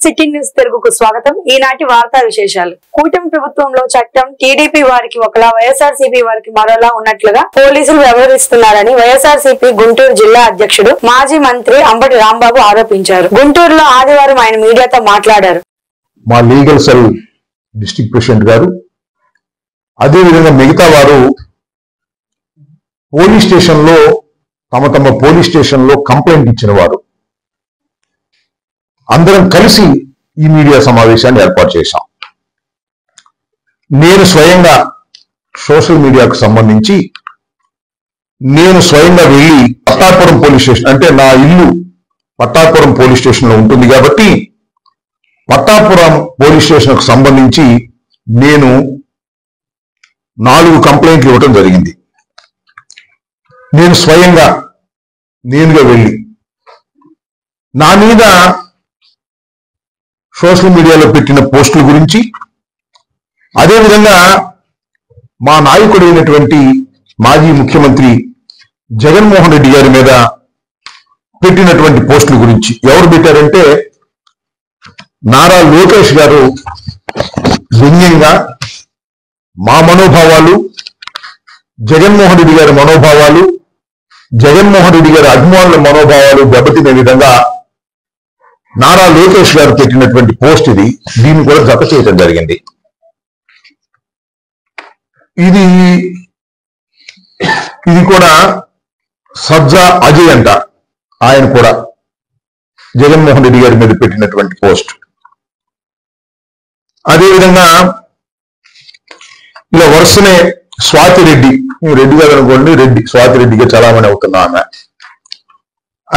City news తెలుగుకు స్వాగతం. ఈనాటి వార్తా విశేషాలు. కూటమి ప్రభుత్వంలో చట్టం టీడీపీ వారికి ఒకలా, వైఎస్ఆర్సీపీ వారికి మరోలా ఉన్నట్లుగా పోలీసులు వ్యవహరిస్తున్నారని వైఎస్ఆర్సీపీ గుంటూరు జిల్లా అధ్యక్షుడు మాజీ మంత్రి అంబటి రాంబాబు ఆరోపించారు. గుంటూరులో ఆదివారం ఆయన మీడియాతో మాట్లాడారు. మా లీగల్ సెల్ డిస్ట్రిక్ట్ ప్రెసిడెంట్ గారు, అదేవిధంగా మిగతా వారు పోలీస్ స్టేషన్లో తమ పోలీస్ స్టేషన్లో కంప్లైంట్ ఇచ్చిన వారు అందరం కలిసి ఈ మీడియా సమావేశాన్ని ఏర్పాటు చేశాం. నేను స్వయంగా సోషల్ మీడియాకు సంబంధించి నేను స్వయంగా వెళ్ళి పట్టాపురం పోలీస్ స్టేషన్, అంటే నా ఇల్లు పట్టాపురం పోలీస్ స్టేషన్లో ఉంటుంది కాబట్టి పట్టాపురం పోలీస్ స్టేషన్కు సంబంధించి నేను 4 కంప్లైంట్లు ఇవ్వటం జరిగింది. నేను స్వయంగా నేనుగా వెళ్ళి నా మీద సోషల్ మీడియాలో పెట్టిన పోస్టుల గురించి, అదేవిధంగా మా నాయకుడైనటువంటి మాజీ ముఖ్యమంత్రి జగన్మోహన్ రెడ్డి గారి మీద పెట్టినటువంటి పోస్టుల గురించి. ఎవరు పెట్టారంటే నారా లోకేష్ గారు వ్యంగ్యంగా మా మనోభావాలు, జగన్మోహన్ రెడ్డి గారి మనోభావాలు, జగన్మోహన్ రెడ్డి గారి అభిమానుల మనోభావాలు దెబ్బతినే విధంగా నారా లోకేష్ గారు పెట్టినటువంటి పోస్ట్ ఇది. దీన్ని కూడా జత చేయడం జరిగింది. ఇది కూడా సజ్జా అజయ్ అంట, ఆయన కూడా జగన్మోహన్ రెడ్డి గారి మీద పెట్టినటువంటి పోస్ట్. అదేవిధంగా ఇలా వరుసనే స్వాతి రెడ్డి గారు అనుకోండి, స్వాతి రెడ్డిగా చలామణి అవుతున్నా ఆమె.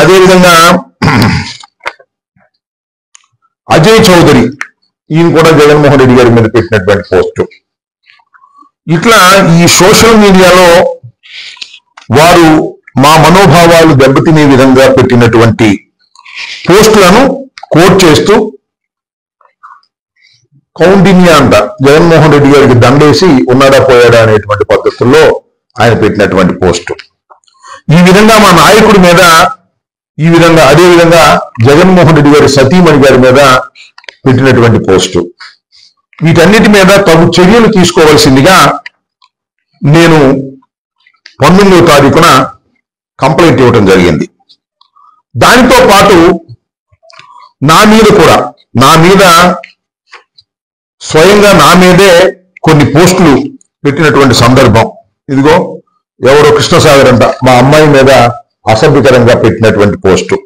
అదేవిధంగా అజయ్ చౌదరి, ఈయన కూడా జగన్మోహన్ రెడ్డి గారి మీద పెట్టినటువంటి పోస్టు. ఇట్లా ఈ సోషల్ మీడియాలో వారు మా మనోభావాలు దెబ్బతినే విధంగా పెట్టినటువంటి పోస్టులను కోట్ చేస్తూ కౌండిన్యా అంట, జగన్మోహన్ రెడ్డి గారికి దండేసి ఉన్నాడా పోయాడా అనేటువంటి పద్ధతుల్లో ఆయన పెట్టినటువంటి పోస్టు. ఈ విధంగా మా నాయకుడి మీద, ఈ విధంగా అదేవిధంగా జగన్మోహన్ రెడ్డి గారి సతీమణి గారి మీద పెట్టినటువంటి పోస్టు. వీటన్నిటి మీద తగు చర్యలు తీసుకోవాల్సిందిగా నేను 19వ తారీఖున కంప్లైంట్ ఇవ్వటం జరిగింది. దానితో పాటు నా మీద స్వయంగా నా మీదే కొన్ని పోస్టులు పెట్టినటువంటి సందర్భం. ఇదిగో ఎవరో కృష్ణసాగర్ అంట, మా అమ్మాయి మీద అసభ్యకరంగా పెట్టినటువంటి పోస్టు.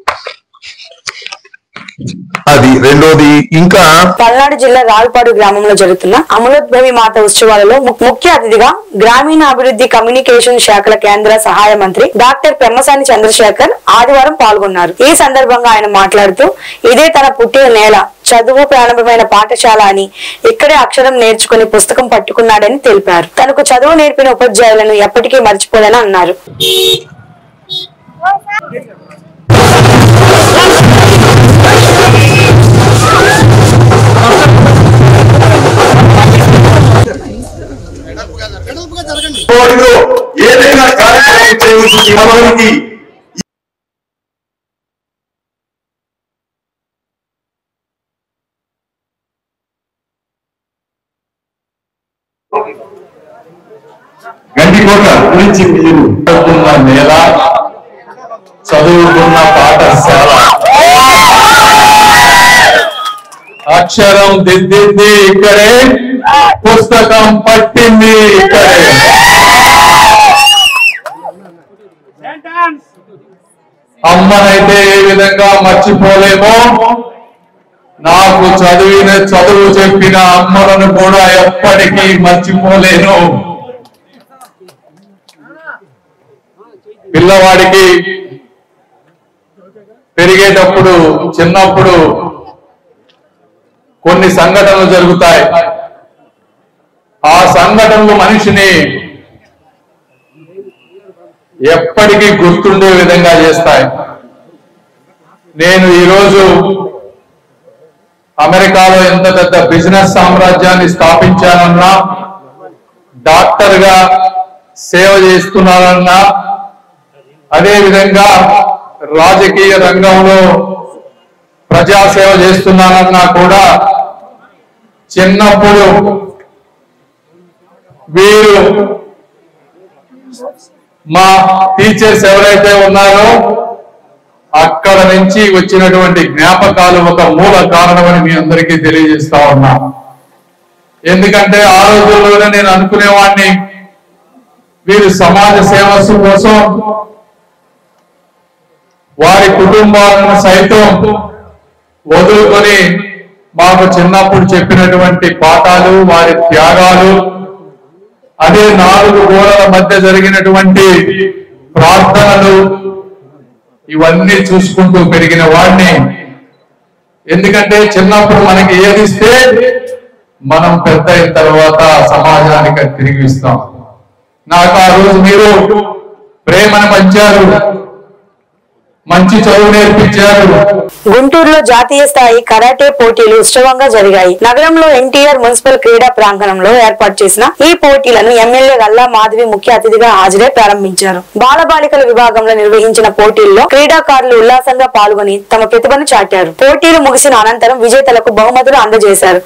అది రెండోది. ఇంకా పల్నాడు జిల్లా రాల్పాడు గ్రామంలో జరుగుతున్న అమలోద్భవి మాత ఉత్సవాలలో ముఖ్య అతిథిగా గ్రామీణ అభివృద్ధి కమ్యూనికేషన్ శాఖల కేంద్ర సహాయ మంత్రి డాక్టర్ పెమ్మసాని చంద్రశేఖర్ ఆదివారం పాల్గొన్నారు. ఈ సందర్భంగా ఆయన మాట్లాడుతూ, ఇదే తన పుట్టిన నేల, చదువు ప్రారంభమైన పాఠశాల అని, ఇక్కడే అక్షరం నేర్చుకుని పుస్తకం పట్టుకున్నాడని తెలిపారు. తనకు చదువు నేర్పిన ఉపాధ్యాయులను ఎప్పటికీ మర్చిపోలేని అన్నారు. ఏదైనా కార్యక్రమం చేయవలసింది గండికోట గురించి మీరు చదువుకున్న నేల, చదువుకున్న పాఠశాల, అక్షరం దిద్దింది ఇక్కడే, పుస్తకం పట్టింది ఇక్కడే. అమ్మనైతే ఏ విధంగా మర్చిపోలేమో, నాకు చదువు చెప్పిన అమ్మలను కూడా ఎప్పటికీ మర్చిపోలేను. పిల్లవాడికి పెరిగేటప్పుడు, చిన్నప్పుడు కొన్ని సంఘటనలు జరుగుతాయి. ఆ సంఘటనలు మనిషిని ఎప్పటికీ గుర్తుండే విధంగా చేస్తాయి. నేను ఈరోజు అమెరికాలో ఎంత పెద్ద బిజినెస్ సామ్రాజ్యాన్ని స్థాపించానన్నా, డాక్టర్గా సేవ చేస్తున్నానన్నా, అదే విధంగా రాజకీయ రంగంలో ప్రజాసేవ చేస్తున్నానన్నా కూడా చిన్నప్పుడు వీరు మా టీచర్స్ ఎవరైతే ఉన్నారో అక్కడ నుంచి వచ్చినటువంటి జ్ఞాపకాలు ఒక మూల కారణమని మీ అందరికీ తెలియజేస్తా ఉన్నా. ఎందుకంటే ఆ రోజుల్లోనే నేను అనుకునేవాడిని వీరు సమాజ సేవ కోసం వారి కుటుంబాలను సైతం వదులుకొని మాకు చిన్నప్పుడు చెప్పినటువంటి పాఠాలు, వారి త్యాగాలు, అదే 4 గోడల మధ్య జరిగినటువంటి ప్రార్థనలు, ఇవన్నీ చూసుకుంటూ పెరిగిన వాడిని. ఎందుకంటే చిన్నప్పుడు మనకి ఏది ఇస్తే మనం పెద్ద అయిన తర్వాత సమాజానికి తిరిగి ఇస్తాం. నాకు ఆ రోజు మీరు ప్రేమను పంచారు, మంచి చదువు నేర్పించారు. గుంటూరులో జాతీయ స్థాయి కరాటే పోటీలు ఉత్సవంగా జరిగాయి. నగరంలో ఎన్టీఆర్ మున్సిపల్ క్రీడా ప్రాంగణంలో ఏర్పాటు చేసిన ఈ పోటీలను ఎమ్మెల్యే గల్లా మాధవి ముఖ్య అతిథిగా హాజరై ప్రారంభించారు. బాలబాలికల విభాగంలో నిర్వహించిన పోటీల్లో క్రీడాకారులు ఉల్లాసంగా పాల్గొని తమ ప్రతిభను చాటారు. పోటీలు ముగిసిన అనంతరం విజేతలకు బహుమతులు అందజేశారు.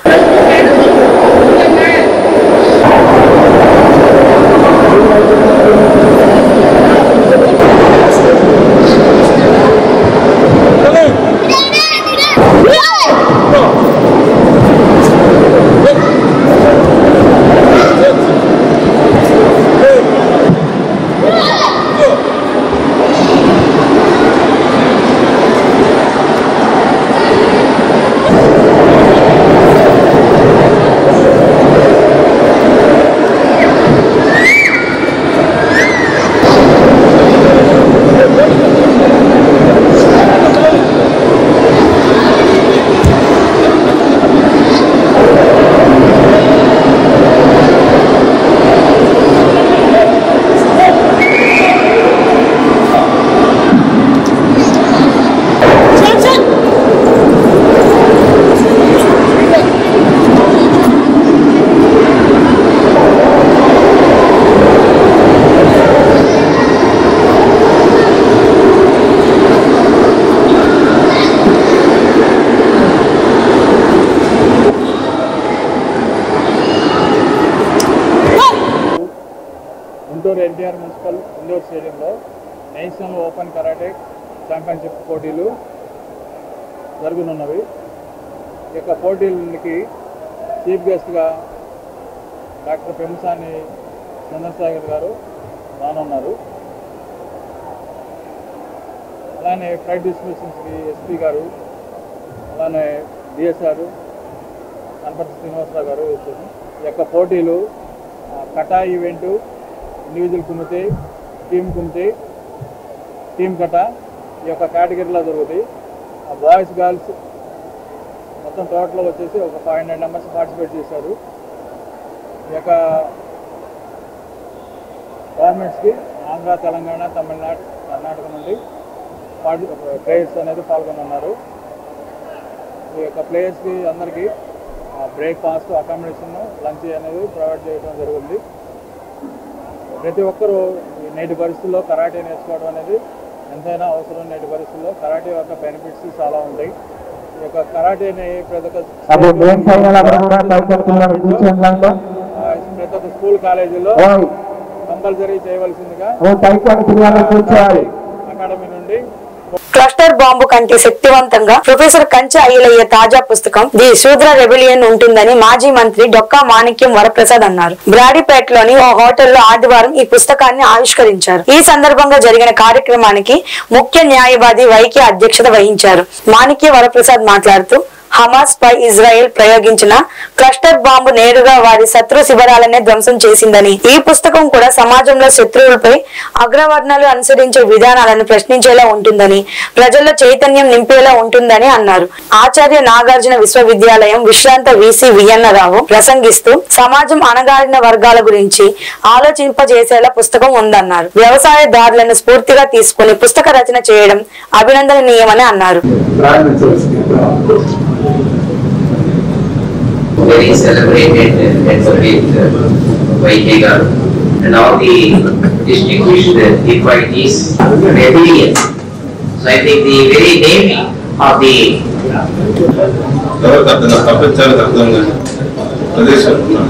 గుంటూరు ఎన్టీఆర్ మున్సిపల్ ఇండోర్ స్టేడియంలో నేషనల్ ఓపెన్ కరాటే ఛాంపియన్షిప్ పోటీలు జరుగునున్నవి. ఈ యొక్క పోటీలకి చీఫ్ గెస్ట్గా డాక్టర్ పెమ్మసాని చంద్రశేఖర్ గారు రానున్నారు. అలానే ఫ్లైట్ డిస్ట్రిబ్యూషన్స్కి ఎస్పీ గారు, అలానే డిఎస్ఆర్ కనపర్తి శ్రీనివాసరావు గారు వచ్చారు. ఈ యొక్క పోటీలు kata event, individual kumite, team kumite, team kata ఈ యొక్క కేటగిరీలో జరుగుతాయి. బాయ్స్ గర్ల్స్ మొత్తం టోటల్ వచ్చేసి ఒక 500 మెంబర్స్ పార్టిసిపేట్ చేశారు. ఈ యొక్క గవర్నమెంట్స్కి ఆంధ్ర, తెలంగాణ, తమిళనాడు, కర్ణాటక నుండి ప్లేయర్స్ అనేది పాల్గొన్నారు. ఈ యొక్క ప్లేయర్స్కి అందరికీ బ్రేక్ఫాస్ట్, అకామిడేషన్, లంచ్ అనేది ప్రొవైడ్ చేయడం జరుగుతుంది. ప్రతి ఒక్కరూ నేటి పరిస్థితుల్లో కరాటే నేర్చుకోవడం అనేది ఎంతైనా అవసరం. నేటి పరిస్థితుల్లో కరాటే యొక్క బెనిఫిట్స్ చాలా ఉంటాయి. ఈ యొక్క కరాటేని ప్రతి ఒక్క స్కూల్ కాలేజీలో కంపల్సరీ చేయవలసిందిగా అకాడమీ నుండి. క్లస్టర్ బాంబు కంటే శక్తివంతంగా ప్రొఫెసర్ కంచె అయ్యలయ్య తాజా పుస్తకం ది శూద్ర రెబిలియన్ ఉంటుందని మాజీ మంత్రి డొక్కా మాణిక్యం వరప్రసాద్ అన్నారు. బ్రాడీపేటలోని ఓ హోటల్లో ఆదివారం ఈ పుస్తకాన్ని ఆవిష్కరించారు. ఈ సందర్భంగా జరిగిన కార్యక్రమానికి ముఖ్య న్యాయవాది వైకే అధ్యక్షత వహించారు. మాణిక్య వరప్రసాద్ మాట్లాడుతూ హమాస్ పై ఇజ్రాయెల్ ప్రయోగించిన క్లస్టర్ బాంబు నేరుగా వారి శత్రు శిబిరాలనే ధ్వంసం చేసిందని, ఈ పుస్తకం కూడా సమాజంలో శత్రువులపై అగ్రవర్ణాలు అనుసరించే విధానాలను ప్రశ్నించేలా ఉంటుందని, ప్రజల్లో చైతన్యం నింపేలా ఉంటుందని అన్నారు. ఆచార్య నాగార్జున విశ్వవిద్యాలయం విశ్రాంత వీసీ విఎన్నరావు ప్రసంగిస్తూ సమాజం అణగారిన వర్గాల గురించి ఆలోచింపజేసేలా పుస్తకం ఉందన్నారు. వ్యవసాయదారులను స్ఫూర్తిగా తీసుకుని పుస్తక రచన చేయడం అభినందనీయమని అన్నారు. Very celebrated advocate Vaike garu and all the distinguished equalities rebellion. So I think the very name of the ఎవరికి అర్థం కాదు, ప్రపంచానికి అర్థం కాదు ప్రదేశాలు ఉన్నాయి.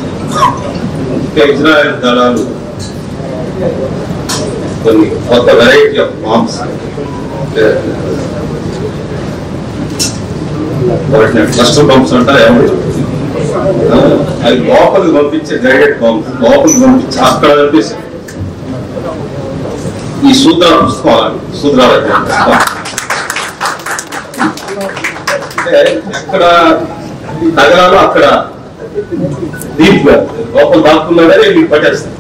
ఇంకా ఇజ్రాయెల్ దళాలు కొన్ని కొత్త వెరైటీ ఆఫ్ బాంబ్స్ వాటిని క్లస్టర్ బాంబ్స్ అంటారు. అవి లోపలికి పంపించే గైడెడ్ బాంబ్స్ లోపలికి పంపించి అక్కడ కనిపిస్తాయి. ఈ సూత్రాలు పుస్తకం సూత్రాలు అంటే ఎక్కడ తగలాలో అక్కడ డీప్ గా లోపల దాక్కున్నాడే మీకు పట్టేస్తారు.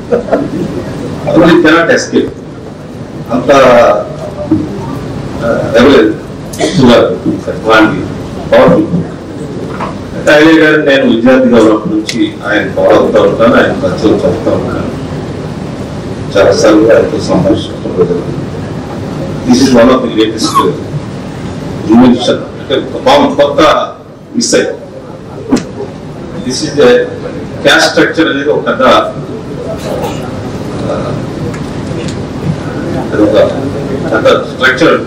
అది కెనాట్ ఎస్కేప్. అంత పవర్ఫుల్. ఆయన గారు నేను విద్యార్థిగా ఉన్నప్పటి నుంచి ఆయన ఫాలో అవుతూ ఉంటాను, ఆయన పరిచయం చదువుతూ ఉంటాను. చాలాసార్లు ఆయనతో సంభాషించడం. This is one of the greatest invention. అంటే కొత్త missile. This is caste structure అనేది ఒక పెద్ద స్ట్రక్చర్.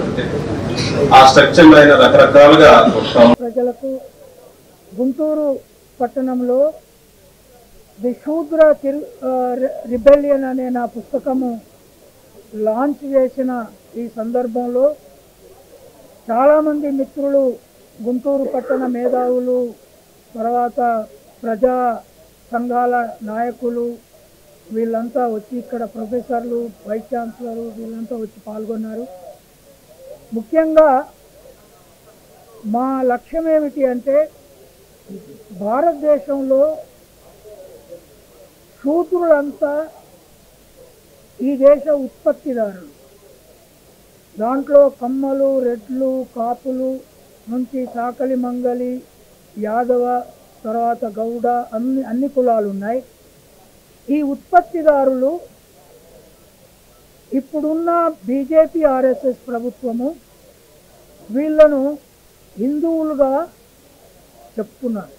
ఆ స్ట్రక్చర్ ఆయన రకరకాలుగా ప్రజలకు గుంటూరు పట్టణంలో ది శూద్ర రిబెలియన్ అనే నా పుస్తకము లాంచ్ చేసిన ఈ సందర్భంలో చాలామంది మిత్రులు, గుంటూరు పట్టణ మేధావులు, తర్వాత ప్రజా సంఘాల నాయకులు వీళ్ళంతా వచ్చి, ఇక్కడ ప్రొఫెసర్లు, వైస్ ఛాన్సలరు వీళ్ళంతా వచ్చి పాల్గొన్నారు. ముఖ్యంగా మా లక్ష్యం ఏమిటి అంటే భారతదేశంలో శూద్రులంతా ఈ దేశ ఉత్పత్తిదారులు. దాంట్లో కమ్మలు, రెడ్లు, కాపులు నుంచి చాకలి, మంగలి, యాదవ, తర్వాత గౌడ అన్ని కులాలు ఉన్నాయి. ఈ ఉత్పత్తిదారులు ఇప్పుడున్న బీజేపీ ఆర్ఎస్ఎస్ ప్రభుత్వము వీళ్ళను హిందువులుగా చెప్తున్నారు.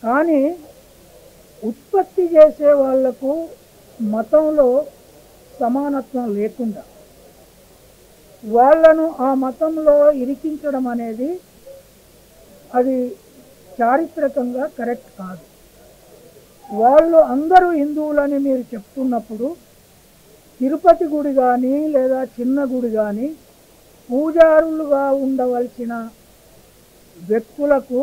కానీ ఉత్పత్తి చేసే వాళ్లకు మతంలో సమానత్వం లేకుండా వాళ్ళను ఆ మతంలో ఇరికించడం అనేది అది చారిత్రకంగా కరెక్ట్ కాదు. వాళ్ళు అందరూ హిందువులని మీరు చెప్తున్నప్పుడు తిరుపతి గుడి కానీ లేదా చిన్న గుడి కానీ పూజారులుగా ఉండవలసిన వ్యక్తులకు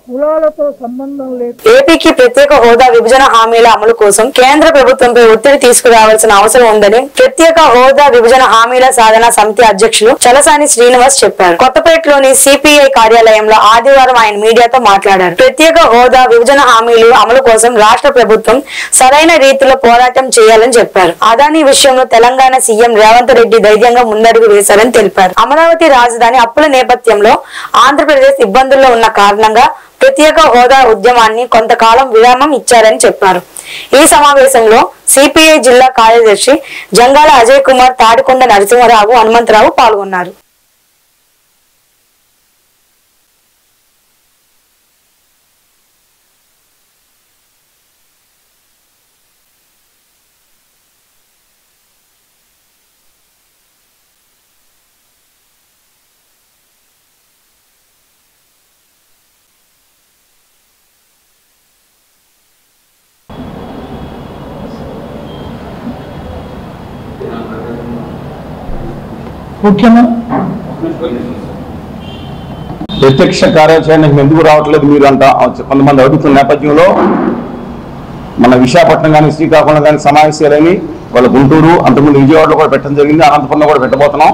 కులాలతో సంబంధం లేదు. ఏపీకి ప్రత్యేక హోదా విభజన హామీల అమలు కోసం కేంద్ర ప్రభుత్వంపై ఒత్తిడి తీసుకురావాల్సిన అవసరం ఉందని ప్రత్యేక హోదా విభజన హామీల సాధన సమితి అధ్యక్షులు చలసాని శ్రీనివాస్ చెప్పారు. కొత్తపేటలోని సిపిఐ కార్యాలయంలో ఆదివారం ఆయన మీడియాతో మాట్లాడారు. ప్రత్యేక హోదా విభజన హామీలు అమలు కోసం రాష్ట్ర ప్రభుత్వం సరైన రీతిలో పోరాటం చేయాలని చెప్పారు. అదానీ విషయంలో తెలంగాణ సీఎం రేవంత్ రెడ్డి ధైర్యంగా ముందడుగు వేశారని తెలిపారు. అమరావతి రాజధాని అప్పుల నేపథ్యంలో ఆంధ్రప్రదేశ్ ఇబ్బందుల్లో ఉన్న కారణంగా ప్రత్యేక హోదా ఉద్యమాన్ని కొంతకాలం విరామం ఇచ్చారని చెప్పారు. ఈ సమావేశంలో సిపిఐ జిల్లా కార్యదర్శి జంగాల అజయ్ కుమార్, తాడికొండ నరసింహరావు, హనుమంతరావు పాల్గొన్నారు. ముఖ్యంగా ప్రత్యక్ష కార్యాచరణకు ఎందుకు రావట్లేదు మీరు అంట కొంతమంది అడుగుతున్న నేపథ్యంలో మన విశాఖపట్నం కానీ శ్రీకాకుళం కానీ సమావేశాలని వాళ్ళ గుంటూరు, అంతకుముందు విజయవాడలో కూడా పెట్టడం జరిగింది, అనంతపురంలో కూడా పెట్టబోతున్నాం.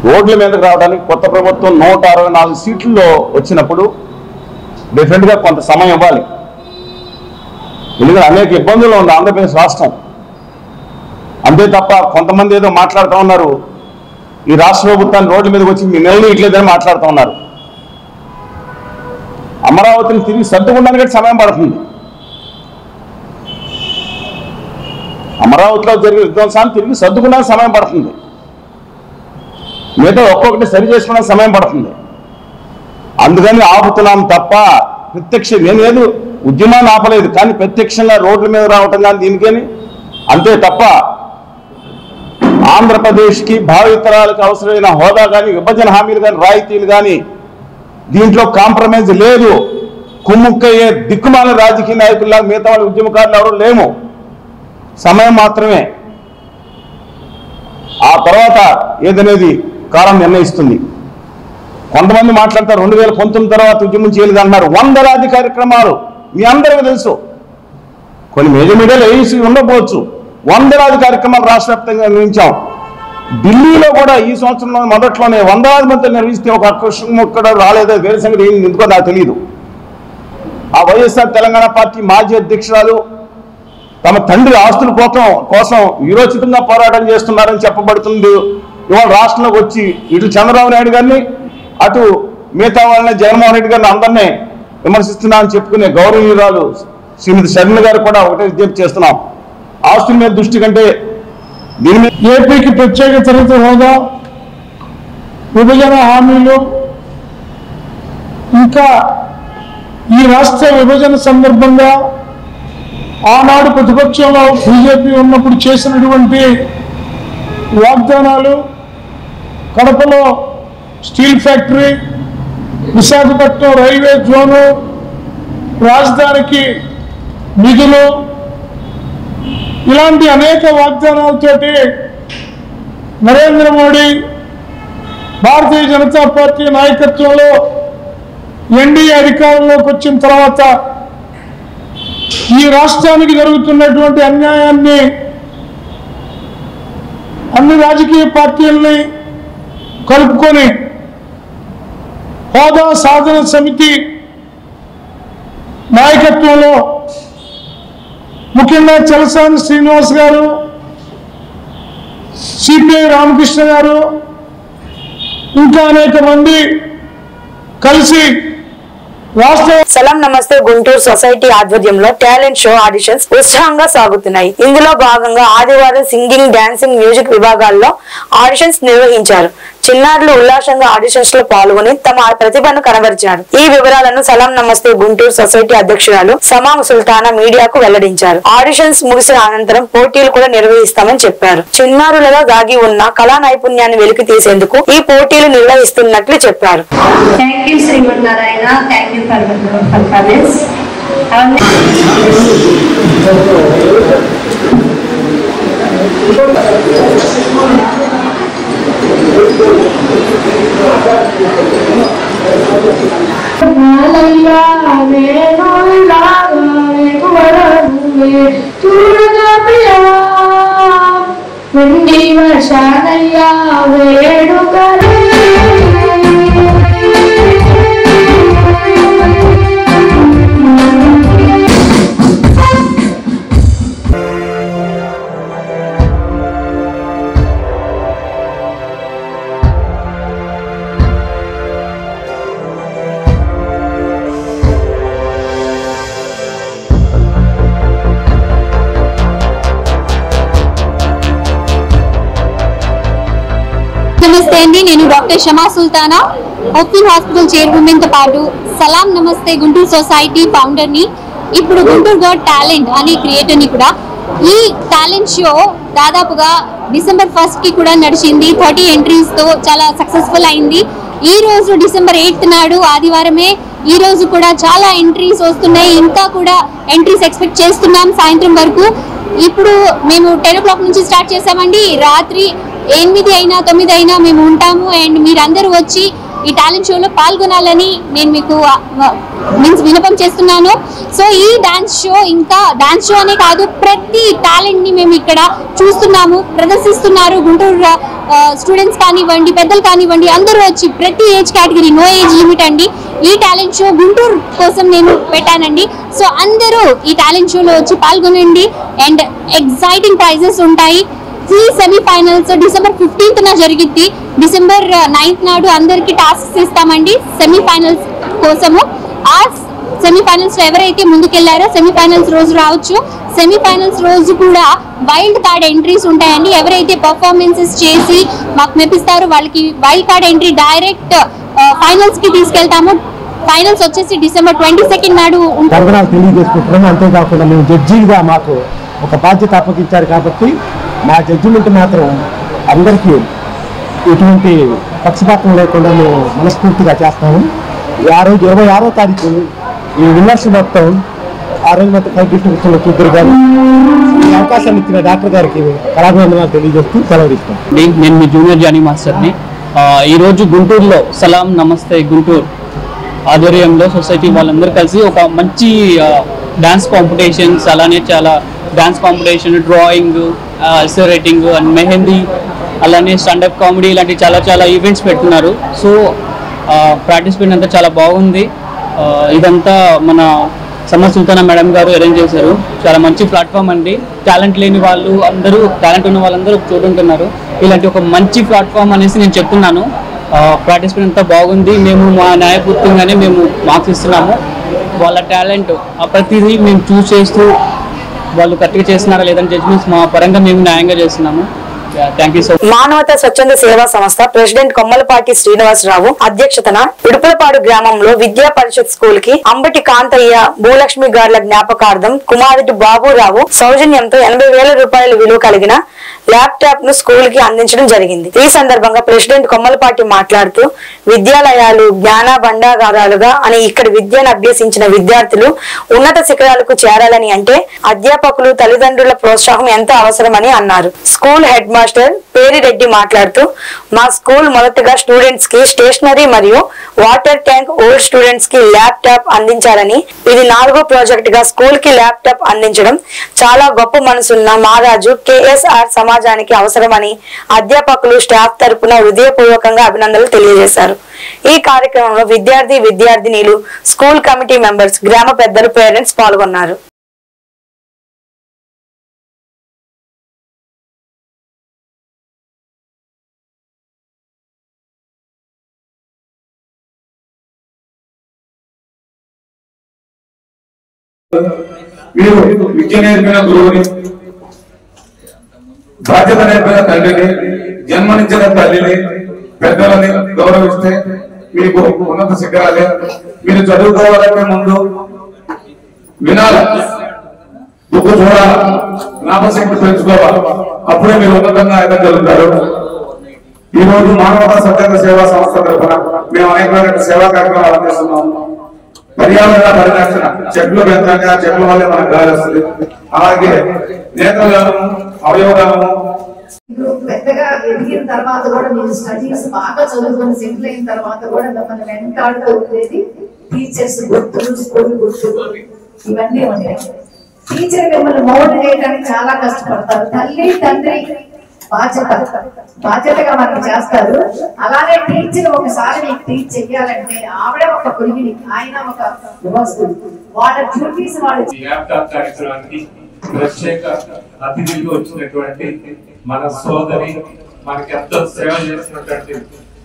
రోడ్ల మీదకి రావడానికి కొత్త ప్రభుత్వం 164 సీట్లలో వచ్చినప్పుడు డెఫినెట్గా కొంత సమయం ఇవ్వాలి. ఎందుకంటే అనేక ఇబ్బందులు ఉంది ఆంధ్రప్రదేశ్ రాష్ట్రం. అంతే తప్ప కొంతమంది ఏదో మాట్లాడుతూ ఉన్నారు, ఈ రాష్ట్ర ప్రభుత్వాన్ని రోడ్ల మీదకి వచ్చి మీ నెలలు ఇట్లేదని మాట్లాడుతూ ఉన్నారు. అమరావతిని తిరిగి సర్దుకోవడానికి సమయం పడుతుంది. అమరావతిలో జరిగిన విధ్వంసాన్ని తిరిగి సర్దుకోవడానికి సమయం పడుతుంది. మిగతా ఒక్కొక్కటి సరి చేసుకోవడానికి సమయం పడుతుంది. అందుకని ఆపుతున్నాం తప్ప ప్రత్యక్ష నేనేది ఉద్యమాన్ని ఆపలేదు, కానీ ప్రత్యక్షంగా రోడ్ల మీద రావటం కానీ దీనికని అంతే తప్ప ఆంధ్రప్రదేశ్కి భావితరాలకు అవసరమైన హోదా కానీ విభజన హామీలు కానీ రాయితీలు కానీ దీంట్లో కాంప్రమైజ్ లేదు. కుమ్ముక్కయ్యే దిక్కుమాల రాజకీయ నాయకుల్లా మిగతా వాళ్ళ ఉద్యమకారులు ఎవరు లేము. సమయం మాత్రమే. ఆ తర్వాత ఏదనేది కాలం నిర్ణయిస్తుంది. కొంతమంది మాట్లాడతారు 2019 తర్వాత ఉద్యమం చేయలేదు అన్నారు. వందలాది కార్యక్రమాలు మీ అందరికీ తెలుసు. కొన్ని మేజర్ మీడియాలో ఏసీ ఉండకపోవచ్చు. వందలాది కార్యక్రమాలు రాష్ట్ర వ్యాప్తంగా నిర్వహించాం. ఢిల్లీలో కూడా ఈ సంవత్సరంలో మొదట్లోనే వందలాది మంది నిర్వహిస్తే ఒక అక్షరం ఒక్కడ రాలేదో వేరే సంగతి ఏం ఎందుకో నాకు తెలియదు. ఆ వైఎస్ఆర్ తెలంగాణ పార్టీ మాజీ అధ్యక్షురాలు తమ తండ్రి ఆస్తుల కోసం విరోచితంగా పోరాటం చేస్తున్నారని చెప్పబడుతుంది. ఇవాళ రాష్ట్రంలోకి వచ్చి ఇటు చంద్రబాబు నాయుడు గారిని అటు మిగతా వాళ్ళని జగన్మోహన్ రెడ్డి గారిని అందరినీ విమర్శిస్తున్నా అని చెప్పుకునే గౌరవనీయురాలు శ్రీమతి శర్మిల గారు కూడా ఒకటే విజ్ఞప్తి చేస్తున్నాం. ఆస్తుల మీద దృష్టి కంటే దీని మీద ఏపీకి ప్రత్యేక తరగతి హోదా, విభజన హామీలు, ఇంకా ఈ రాష్ట్ర విభజన సందర్భంగా ఆనాడు ప్రతిపక్షంలో బీజేపీ ఉన్నప్పుడు చేసినటువంటి వాగ్దానాలు, కడపలో steel factory, Visakhapatnam railway zone, రాజధానికి నిధులు, ఇలాంటి అనేక వాగ్దానాలతోటి నరేంద్ర మోడీ భారతీయ జనతా పార్టీ నాయకత్వంలో ఎన్డీఏ అధికారంలోకి వచ్చిన తర్వాత ఈ రాష్ట్రానికి జరుగుతున్నటువంటి అన్యాయాన్ని అన్ని రాజకీయ పార్టీలని కలుపుకొని హోదా సాధన సమితి నాయకత్వంలో ముఖ్యంగా చలసాని శ్రీనివాస్ గారు, సిపిఐ రామకృష్ణ గారు, ఇంకా అనేక మంది కలిసి రాష్ట్ర సలాం నమస్తే గుంటూరు సొసైటీ ఆధ్వర్యంలో టాలెంట్ షో ఆడిషన్స్ ఉత్సాహంగా సాగుతున్నాయి. ఇందులో భాగంగా ఆదివారం సింగింగ్, డాన్సింగ్, మ్యూజిక్ విభాగాల్లో ఆడిషన్స్ నిర్వహించారు. చిన్నారులు ఉల్లాసంగా ఆడిషన్స్ లో పాల్గొని తమ ప్రతిభను కనబరిచారు. ఈ వివరాలను సలాం నమస్తే గుంటూరు సొసైటీ అధ్యక్షురాలు సమాం సుల్తానా మీడియాకు వెల్లడించారు. ఆడిషన్స్ ముగిసిన అనంతరం పోటీలు కూడా నిర్వహిస్తామని చెప్పారు. చిన్నారులలో దాగి ఉన్న కళా నైపుణ్యాన్ని వెలికి తీసేందుకు ఈ పోటీలు నిర్వహిస్తున్నట్లు చెప్పారు. నమస్తే అండి, నేను doctor Shama Sultana, open hospital chairman తో పాటు సలాం నమస్తే గుంటూరు సొసైటీ ఫౌండర్ ని. ఇప్పుడు గుంటూరు గాట్ టాలెంట్ అనే క్రియేటర్ ని కూడా. ఈ టాలెంట్ షో దాదాపుగా డిసెంబర్ 1 కి కూడా నడిచింది. 30 ఎంట్రీస్ తో చాలా సక్సెస్ఫుల్ అయింది. ఈ రోజు డిసెంబర్ 8 నాడు ఆదివారమే. ఈ రోజు కూడా చాలా ఎంట్రీస్ వస్తున్నాయి. ఇంకా కూడా ఎంట్రీస్ ఎక్స్పెక్ట్ చేస్తున్నాం సాయంత్రం వరకు. ఇప్పుడు మేము 10 o'clock నుంచి స్టార్ట్ చేసామండి. రాత్రి 8 అయినా 9 అయినా మేము ఉంటాము. అండ్ మీరందరూ వచ్చి ఈ టాలెంట్ షోలో పాల్గొనాలని నేను మీకు విన్నపం చేస్తున్నాను. సో ఈ డాన్స్ షో, ఇంకా డాన్స్ షో అనే కాదు, ప్రతి టాలెంట్ ని మేము ఇక్కడ చూస్తున్నాము, ప్రదర్శిస్తున్నారు. గుంటూరు స్టూడెంట్స్ కానివ్వండి, పెద్దలు కానివ్వండి, అందరూ వచ్చి ప్రతి age category, no age limit అండి. ఈ టాలెంట్ షో గుంటూరు కోసం నేను పెట్టానండి. సో అందరూ ఈ టాలెంట్ షోలో వచ్చి పాల్గొనండి. అండ్ ఎగ్జైటింగ్ ప్రైజెస్ ఉంటాయి. ఈ సెమీఫైనల్స్ డిసెంబర్ 15న జరిగిద్ది. డిసెంబర్ 9th నాడు అందరికి టాస్క్స్ ఇస్తామండి సెమీఫైనల్స్ కోసము. ఆ సెమీఫైనల్స్ లో ఎవరైతే ముందుకెళ్లారో సెమీఫైనల్స్ రోజు రావచ్చు. సెమీఫైనల్స్ రోజు కూడా వైల్డ్ కార్డ్ ఎంట్రీస్ ఉంటాయండి. ఎవరైతే పర్ఫార్మెన్సెస్ చేసి మాకు మెప్పిస్తారో వాళ్ళకి wild card entry direct finals కి తీసుకెళ్తాము. ఫైనల్స్ వచ్చేసి డిసెంబర్ 22nd నాడు తెలియజేసుకుంటున్నాము. అంతేకాకుండా మేము జడ్జిగా మాకు ఒక బాధ్యత అప్పగించారు కాబట్టి మా జడ్జిమెంట్ మాత్రం అందరికీ ఎటువంటి పక్షపాతం లేకుండా మేము మనస్ఫూర్తిగా చేస్తాము. ఆ రోజు 26వ తారీఖు ఈ విన్నర్స్ మొత్తం ఆ రోజు మొత్తం 5 గిఫ్ట్ కూర్చున్న ఇద్దరు గారు ఈ అవకాశాన్ని ఇచ్చిన డాక్టర్ గారికి కళాభివందనాలు తెలియజేస్తూ సెలవుస్తాం. నేను మీ జూనియర్ జానీ మాస్టర్ని. ఈరోజు గుంటూరులో సలాం నమస్తే గుంటూరు ఆధ్వర్యంలో సొసైటీ వాళ్ళందరూ కలిసి ఒక మంచి డాన్స్ కాంపిటీషన్స్, అలానే చాలా dance competition, drawing, essay writing and mehndi, అలానే స్టాండప్ కామెడీ ఇలాంటి చాలా ఈవెంట్స్ పెట్టున్నారు. సో పార్టిసిపేట్ అంతా చాలా బాగుంది. ఇదంతా మన సమ్మర్ సుల్తానా మేడం గారు అరేంజ్ చేశారు. చాలా మంచి ప్లాట్ఫామ్ అండి. టాలెంట్ లేని వాళ్ళు అందరూ, టాలెంట్ ఉన్న వాళ్ళందరూ చూడుంటున్నారు. ఇలాంటి ఒక మంచి ప్లాట్ఫామ్ అనేసి నేను చెప్తున్నాను. పార్టిసిపేట్ అంతా బాగుంది. మేము మా న్యాయపూర్తిగానే మేము మార్క్స్ ఇస్తున్నాము. వాళ్ళ టాలెంట్ ప్రతిదీ మేము చూస్ చేస్తూ వాళ్ళు కరెక్ట్గా చేస్తున్నారా లేదని జడ్జిమెంట్స్ మా పరంగా మేము న్యాయంగా చేస్తున్నాము. మానవతా స్వచ్ఛంద సేవా సంస్థ ప్రెసిడెంట్ కొమ్మలపాటి శ్రీనివాసరావు అధ్యక్షతన ఉడుపులపాడు గ్రామంలో విద్యా పరిషత్ స్కూల్ కి అంబటి కాంతయ్య, భూలక్ష్మి గార్ల జ్ఞాపకార్థం కుమారుడు బాబురావు సౌజన్యంతో 80,000 రూపాయల విలువ కలిగిన ల్యాప్టాప్ ను స్కూల్ కి అందించడం జరిగింది. ఈ సందర్భంగా ప్రెసిడెంట్ కొమ్మలపాటి మాట్లాడుతూ విద్యాలయాలు జ్ఞాన భండాగారాలుగా అని ఇక్కడ విద్యను అభ్యసించిన విద్యార్థులు ఉన్నత శిఖరాలకు చేరాలని అంటే అధ్యాపకులు, తల్లిదండ్రుల ప్రోత్సాహం ఎంతో అవసరమని అన్నారు. స్కూల్ హెడ్ మాస్టర్ పేరిరెడ్డి మాట్లాడుతూ మా స్కూల్ మొదటగా స్టూడెంట్స్ కి స్టేషనరీ మరియు వాటర్ ట్యాంక్, ఓల్డ్ స్టూడెంట్స్ కి ల్యాప్టాప్ అందించాలని, ఇది 4వ ప్రాజెక్ట్ గా స్కూల్ కి ల్యాప్టాప్ అందించడం చాలా గొప్ప మనసున్న మహారాజు కేఎస్ఆర్ సమాజానికి అవసరమని అధ్యాపకులు, స్టాఫ్ తరపున హృదయపూర్వకంగా అభినందనలు తెలియజేశారు. ఈ కార్యక్రమంలో విద్యార్థినీలు, స్కూల్ కమిటీ మెంబర్స్, గ్రామ పెద్దలు, పేరెంట్స్ పాల్గొన్నారు. మీరు విద్య నేర్పిన గురువుని, బాధ్యత నేర్పిన తండ్రిని, జన్మనిచ్చిన తల్లిని, పెద్దలని గౌరవిస్తే మీకు ఉన్నత శిఖరాలే. మీరు చదువుకోవాలంటే ముందు వినాలి, బుక్ చూడాలి, జ్ఞాపశక్తి పెంచుకోవాలి. అప్పుడే మీరు ఉన్నతంగా ఎదగలుగుతారు. ఈ రోజు మానవతా స్వచ్ఛంద సేవా సంస్థ తరఫున మేము అనేకమైన సేవా కార్యక్రమాలు అందిస్తున్నాము. పర్యావరణ పరిరక్షణ, చెట్లు పెంచంగా, చెట్ల వల్లే మనకు గాలి వస్తుంది. అలాగే నేత్రదానము, అవయవదానము. పెద్దగా ఎదిగిన తర్వాత కూడా మీరు స్టడీస్ బాగా చదువుకుని సెటిల్ అయిన తర్వాత కూడా మిమ్మల్ని వెంటాడుతూ ఉండేది టీచర్స్ గుర్తులు, స్కూల్ గుర్తులు ఇవన్నీ ఉంటాయి. టీచర్ మిమ్మల్ని మౌల్డ్ చేయడానికి చాలా కష్టపడతారు. తల్లి, తండ్రి బాధ్యతగా మనకి చేస్తారు. అలానే టీచర్ ఒకసారి మీకు టీచ్ చెయ్యాలంటే ఆవిడ ఒక పురిగిని, ఆయన ఒక వ్యవస్థలు, వాళ్ళ డ్యూటీస్ వాళ్ళు. ల్యాప్టాప్ కార్యక్రమానికి ప్రత్యేక అతిథిగా వచ్చినటువంటి మన సోదరి, మనకి ఎంతో సేవ చేసినటువంటి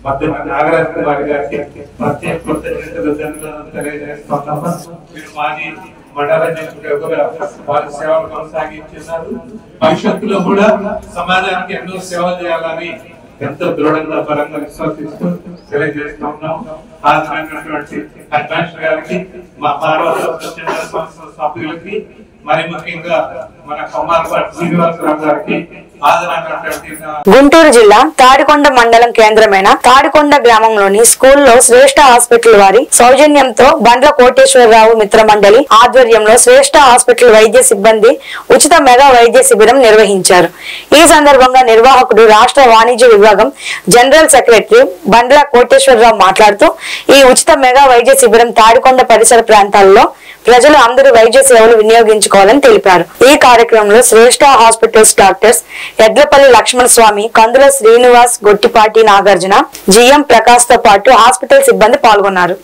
మధ్య నాగరాజు వారి గారికి ప్రత్యేక కృతజ్ఞతలు తెలియజేస్తున్నాము. మీరు మాది మండల వారి సేవలు కొనసాగించారు. భవిష్యత్తులో కూడా సమాజానికి ఎన్నో సేవలు చేయాలని ఎంతో దృఢంగా బలంగా విశ్వసిస్తూ తెలియజేస్తున్నాం. హాజరైనటువంటి అడ్వాన్స్ గారికి, మా పార్వత సభ్యులకి, మరి ముఖ్యంగా మన కొమ్మాలపాటి శ్రీనివాసరావు గారికి, గుంటూరు జిల్లా తాడికొండ మండలం కేంద్రమైన తాడికొండ గ్రామంలోని స్కూల్లో శ్రేష్ఠ హాస్పిటల్ వారి సౌజన్యంతో బండ్ల కోటేశ్వరరావు మిత్ర మండలి ఆధ్వర్యంలో శ్రేష్ఠ హాస్పిటల్ వైద్య సిబ్బంది ఉచిత మెగా వైద్య శిబిరం నిర్వహించారు. ఈ సందర్భంగా నిర్వాహకుడు, రాష్ట్ర వాణిజ్య విభాగం జనరల్ సెక్రటరీ బండ్ల కోటేశ్వరరావు మాట్లాడుతూ ఈ ఉచిత మెగా వైద్య శిబిరం తాడికొండ పరిసర ప్రాంతాల్లో ప్రజలు అందరూ వైద్య సేవలు వినియోగించుకోవాలని తెలిపారు. ఈ కార్యక్రమంలో శ్రేష్ఠ హాస్పిటల్స్ డాక్టర్స్ ఎడ్లపల్లి లక్ష్మణ స్వామి, కందుల శ్రీనివాస్, గొట్టిపాటి నాగార్జున, జిఎం ప్రకాష్ తో పాటు హాస్పిటల్ సిబ్బంది పాల్గొన్నారు.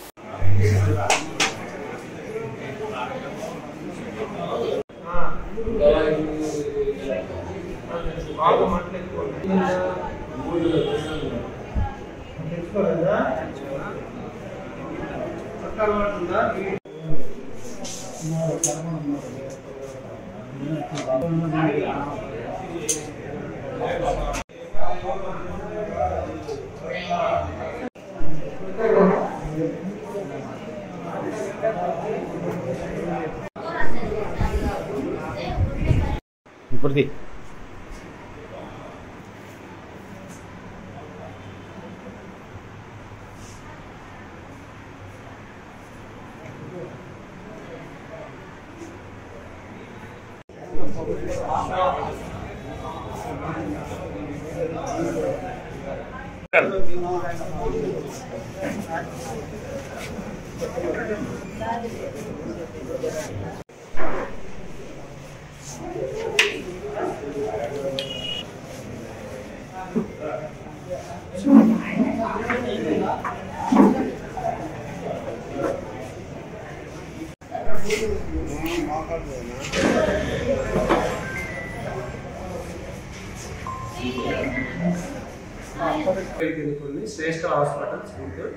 శ్రేష్ఠ హాస్పిటల్స్ గుంటూరు.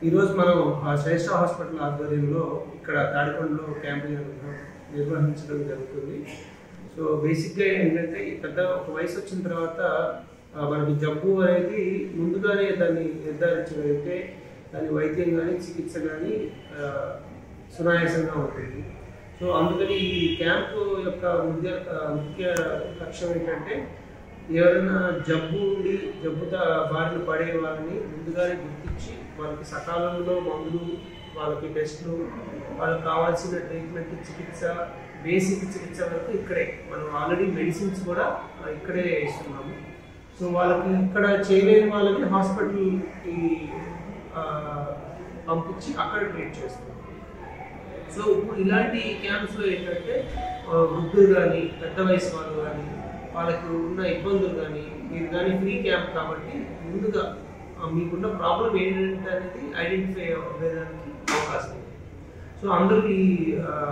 ఈరోజు మనం ఆ శ్రేష్ఠ హాస్పిటల్ ఆధ్వర్యంలో ఇక్కడ తాడికొండలో క్యాంపు నిర్వహించడం జరుగుతుంది. సో బేసిక్గా ఏంటంటే పెద్ద ఒక వయసు వచ్చిన తర్వాత మనకి జబ్బు అనేది ముందుగానే దాన్ని నిర్ధారించగలిగితే దాని వైద్యం కానీ చికిత్స కానీ సునాయాసంగా ఉంటుంది. సో అందుకని ఈ క్యాంపు యొక్క ముఖ్య లక్ష్యం ఏంటంటే ఎవరైనా జబ్బు ఉండి జబ్బుతో బారిన పడే వాళ్ళని ముందుగానే గుర్తించి వాళ్ళకి సకాలంలో మందులు, వాళ్ళకి టెస్టులు, వాళ్ళకి కావాల్సిన ట్రీట్మెంట్, చికిత్స, బేసిక్ చికిత్స వరకు ఇక్కడే మనం ఆల్రెడీ మెడిసిన్స్ కూడా ఇక్కడే ఇస్తున్నాము. సో వాళ్ళకి ఇక్కడ చేయలేని వాళ్ళని హాస్పిటల్కి పంపించి అక్కడ ట్రీట్ చేస్తున్నాం. సో ఇప్పుడు ఇలాంటి క్యాంప్స్లో ఏంటంటే వృద్ధులు కానీ పెద్ద వయసు వాళ్ళు కానీ వాళ్ళకి ఉన్న ఇబ్బందులు కానీ మీరు కానీ ఫ్రీ క్యాంప్ కాబట్టి ముందుగా మీకున్న ప్రాబ్లం ఏంటంటే అనేది ఐడెంటిఫై అవ్వడానికి అవకాశం ఉంది. సో అందరూ ఈ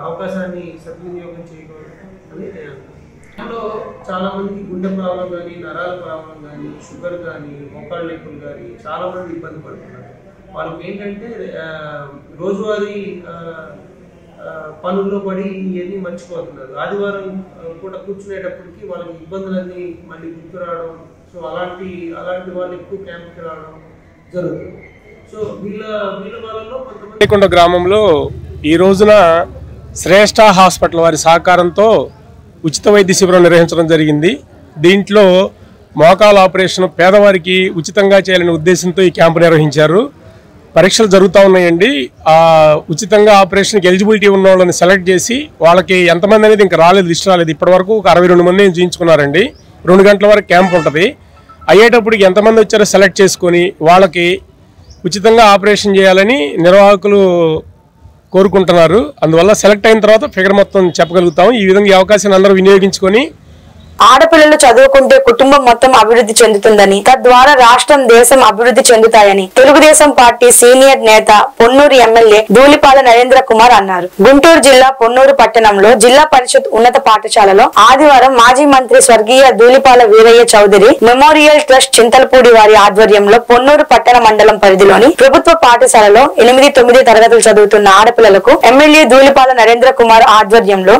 అవకాశాన్ని సద్వినియోగం చేయకూడదు అని నేను అనుకుంటున్నాను. చాలా మందికి గుండె ప్రాబ్లం కానీ, నరాల ప్రాబ్లం కానీ, షుగర్ కానీ, మోకాళ్ళ నొప్పులు కానీ చాలా మంది ఇబ్బంది పడుతున్నారు. వాళ్ళకి ఏంటంటే రోజువారీ పనుల్లో పడి ఇవన్నీ మర్చిపోతున్నారు. ఆదివారం కూడా కూర్చునేటప్పటికి వాళ్ళకి ఇబ్బందులన్నీ మళ్ళీ గుర్తు రావడం. సో అలాంటి వాళ్ళు ఎక్కువ క్యాంప్కి రావడం జరుగుతుంది. సో వీళ్ళ వాళ్ళలో కొంతమంది గ్రామంలో ఈ రోజున శ్రేష్ఠ హాస్పిటల్ వారి సహకారంతో ఉచిత వైద్య శిబిరం నిర్వహించడం జరిగింది. దీంట్లో మోకాల ఆపరేషన్ పేదవారికి ఉచితంగా చేయాలనే ఉద్దేశంతో ఈ క్యాంపు నిర్వహించారు. పరీక్షలు జరుగుతూ ఉన్నాయండి. ఉచితంగా ఆపరేషన్కి ఎలిజిబిలిటీ ఉన్న వాళ్ళని సెలెక్ట్ చేసి వాళ్ళకి ఎంతమంది అనేది ఇంకా రాలేదు, లిస్ట్ రాలేదు. ఇప్పటివరకు ఒక 62 మంది చూయించుకున్నారండి. 2 గంటల వరకు క్యాంప్ ఉంటుంది. అయ్యేటప్పటికి ఎంతమంది వచ్చారో సెలెక్ట్ చేసుకొని వాళ్ళకి ఉచితంగా ఆపరేషన్ చేయాలని నిర్వాహకులు కోరుకుంటున్నారు. అందువల్ల సెలెక్ట్ అయిన తర్వాత ఫిగర్ మొత్తం చెప్పగలుగుతాం. ఈ విధంగా ఈ అవకాశాన్ని అందరూ వినియోగించుకొని ఆడపిల్లలు చదువుకుంటే కుటుంబం మొత్తం అభివృద్ధి చెందుతుందని, తద్వారా రాష్ట్రం, దేశం అభివృద్ధి చెందుతాయని తెలుగుదేశం పార్టీ సీనియర్ నేత పొన్నూరు ఎమ్మెల్యే ధూళిపాల నరేంద్ర కుమార్ అన్నారు. గుంటూరు జిల్లా పొన్నూరు పట్టణంలో జిల్లా పరిషత్ ఉన్నత పాఠశాలలో ఆదివారం మాజీ మంత్రి స్వర్గీయ ధూళిపాల వీరయ్య చౌదరి మెమోరియల్ ట్రస్ట్ చింతలపూడి వారి ఆధ్వర్యంలో పొన్నూరు పట్టణ మండలం పరిధిలోని ప్రభుత్వ పాఠశాలలో 8-9 తరగతులు చదువుతున్న ఆడపిల్లలకు ఎమ్మెల్యే ధూళిపాల నరేంద్ర కుమార్ ఆధ్వర్యంలో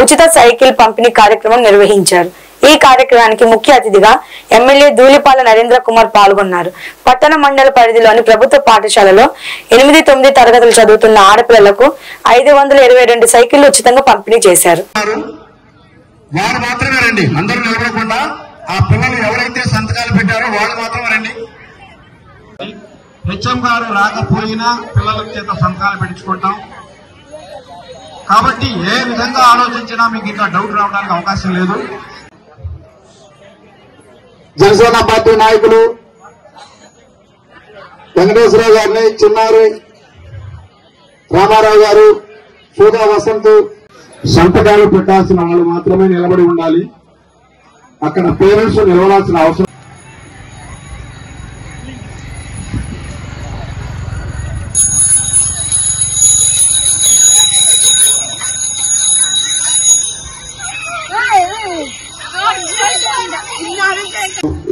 ఉచిత సైకిల్ పంపిణీ కార్యక్రమం నిర్వహించారు. ఈ కార్యక్రమానికి ముఖ్య అతిథిగా ఎమ్మెల్యే ధూళిపాల నరేంద్ర కుమార్ పాల్గొన్నారు. పట్టణ మండల పరిధిలోని ప్రభుత్వ పాఠశాలలో 8-9 తరగతులు చదువుతున్న ఆడపిల్లలకు 522 సైకిళ్లు ఉచితంగా పంపిణీ చేశారు. వారు మాత్రమే రండి, అందరూ నిలబడకుండా ఆ పిల్లలు ఎవరైతే సంతకాలు పెట్టారో వాళ్ళు మాత్రమే రండి. హెచ్ఎం గారు రాకపోయినా పిల్లల చేత సంతకాలు పెట్టించుకుంటాం. కాబట్టి ఏ విధంగా ఆలోచించినా మీకు ఇంకా డౌట్ రావడానికి అవకాశం లేదు. జనసేన పార్టీ నాయకులు వెంకటేశ్వరరావు గారిని, చిన్నారి రామారావు గారు, సూదా వసంత్ సంతకాలు పెట్టాల్సిన వాళ్ళు మాత్రమే నిలబడి ఉండాలి. అక్కడ పేరెంట్స్ నిలబడాల్సిన అవసరం.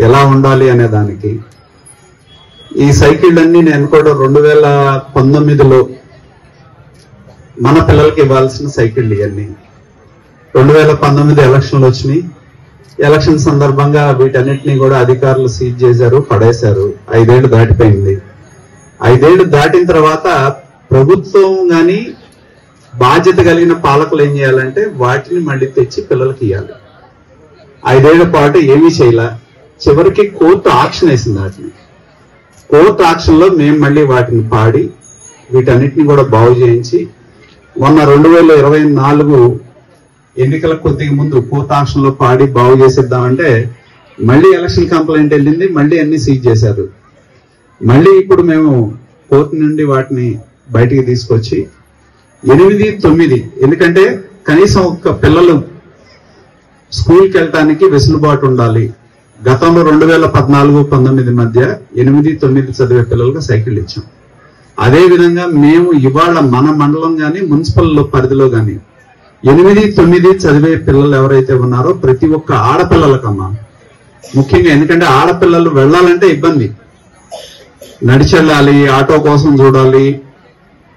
ఎలా ఉండాలి అనే దానికి ఈ సైకిల్ అన్ని నేను కూడా 2019లో మన పిల్లలకి ఇవ్వాల్సిన సైకిళ్ళు ఇవన్నీ 2019 ఎలక్షన్లు వచ్చినాయి. ఎలక్షన్ సందర్భంగా వీటన్నిటినీ కూడా అధికారులు సీజ్ చేశారు, పడేశారు. 5 ఏళ్లు దాటిపోయింది. 5 ఏళ్లు దాటిన తర్వాత ప్రభుత్వం గాని బాధ్యత కలిగిన పాలకులు ఏం చేయాలంటే వాటిని మళ్ళీ తెచ్చి పిల్లలకి ఇవ్వాలి. 5 ఏళ్ల పాటు ఏమీ చేయలే. చివరికి కోర్టు ఆక్షన్ వేసింది. వాటిని కోర్టు ఆక్షన్ లో మేము మళ్ళీ వాటిని పాడి వీటన్నిటిని కూడా బాగు చేయించి మొన్న 2024 ఎన్నికల కొద్దిగా ముందు కోర్టు ఆక్షన్లో పాడి బాగు చేసేద్దామంటే మళ్ళీ ఎలక్షన్ కంప్లైంట్ వెళ్ళింది, మళ్ళీ అన్ని సీజ్ చేశారు. మళ్ళీ ఇప్పుడు మేము కోర్టు నుండి వాటిని బయటికి తీసుకొచ్చి 8, 9 ఎందుకంటే కనీసం ఒక్క పిల్లలు స్కూల్కి వెళ్ళటానికి వెసులుబాటు ఉండాలి. గతంలో 2014-19 మధ్య 8, 9 చదివే పిల్లలకు సైకిల్ ఇచ్చాం. అదే విధంగా మేము ఇవాళ మన మండలం కానీ మున్సిపల్ పరిధిలో కానీ 8, 9 చదివే పిల్లలు ఎవరైతే ఉన్నారో ప్రతి ఒక్క ఆడపిల్లలకమ్మా ముఖ్యంగా, ఎందుకంటే ఆడపిల్లలు వెళ్ళాలంటే ఇబ్బంది, నడిచెళ్ళాలి, ఆటో కోసం చూడాలి,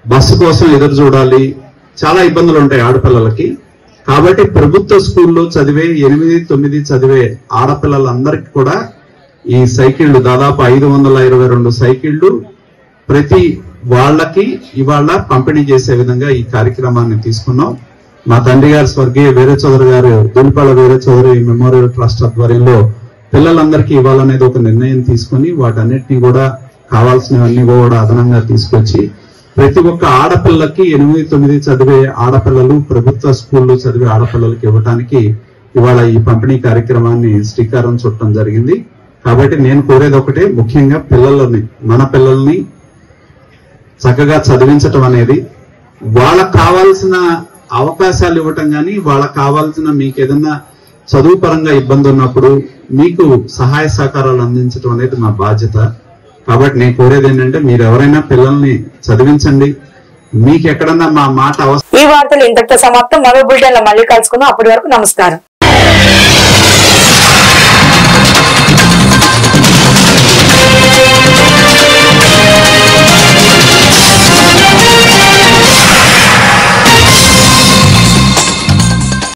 బస్సు కోసం ఎదురు చూడాలి, చాలా ఇబ్బందులు ఉంటాయి ఆడపిల్లలకి. కాబట్టి ప్రభుత్వ స్కూల్లో చదివే 8, 9 చదివే ఆడపిల్లలందరికీ కూడా ఈ సైకిళ్లు దాదాపు 522 సైకిళ్లు ప్రతి వాళ్ళకి ఇవాళ పంపిణీ చేసే విధంగా ఈ కార్యక్రమాన్ని తీసుకున్నాం. మా తండ్రి గారు స్వర్గీయ వీర చౌదరి గారు దూలిపాల వీర చౌదరి మెమోరియల్ ట్రస్ట్ ఆధ్వర్యంలో పిల్లలందరికీ ఇవ్వాలనేది ఒక నిర్ణయం తీసుకుని వాటన్నిటినీ కూడా కావాల్సినవన్నీ కూడా అదనంగా తీసుకొచ్చి ప్రతి ఒక్క ఆడపిల్లకి 8, 9 చదివే ఆడపిల్లలు ప్రభుత్వ స్కూల్లో చదివే ఆడపిల్లలకి ఇవ్వడానికి ఇవాళ ఈ పంపిణీ కార్యక్రమాన్ని శ్రీకారం చుట్టడం జరిగింది. కాబట్టి నేను కోరేది ఒకటే, ముఖ్యంగా పిల్లలని, మన పిల్లల్ని చక్కగా చదివించటం అనేది, వాళ్ళకు కావాల్సిన అవకాశాలు ఇవ్వటం కానీ వాళ్ళకు కావాల్సిన మీకు ఏదన్నా చదువు పరంగా ఇబ్బంది ఉన్నప్పుడు మీకు సహాయ సహకారాలు అందించడం అనేది మా బాధ్యత. కాబట్టి నేను కోరేది ఏంటంటే మీరు ఎవరైనా పిల్లల్ని చదివించండి. మీకు ఎక్కడన్నా మా మాట అవసరం. ఈ వార్తలు ఇంతటితో సమాప్తం. మరో బులెటిన్ లో మళ్ళీ కలుసుకుందాం. అప్పటి వరకు నమస్కారం.